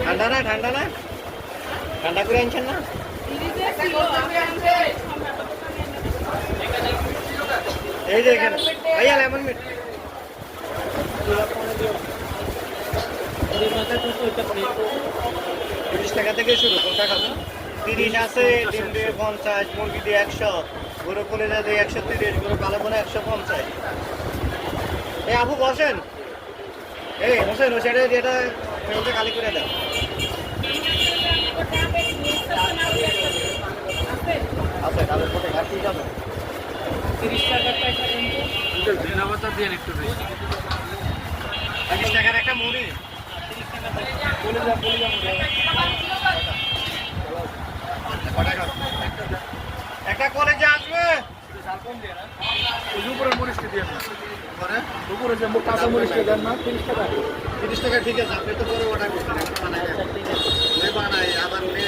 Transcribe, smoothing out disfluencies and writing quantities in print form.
ঠান্ডা না ঠান্ডা না ঠান্ডা করে আনছেন না এই যে এখানে ভাইয়া লেমন মিট 30 টাকা থেকে শুরু কোনটা খাবেন 30 আছে ডিম দিয়ে 50 মুরগি দিয়ে 100 গরু কলিজা দিয়ে 130 গরু কালো বোনা 150 এই আপু বসেন এই বসেন ওই সাইডে যেটা ফেলতে খালি করে দাও আছে কালের পথে ঘাট ঠিক আছে 30 টাকার টাকা কিন্তু ধন্যবাদ দেন একটু বেশি 30 টাকার একটা মুড়ি কলিজা মুড়ি একটা কলেজে আসবে উপরে মরিচটা দিয়ে না পরে উপরে যে কাঁচা মরিচটা দেন না 30 টাকা 30 টাকা ঠিক আছে আপনি তো বড় অর্ডার করছেন বানাই আবার উনি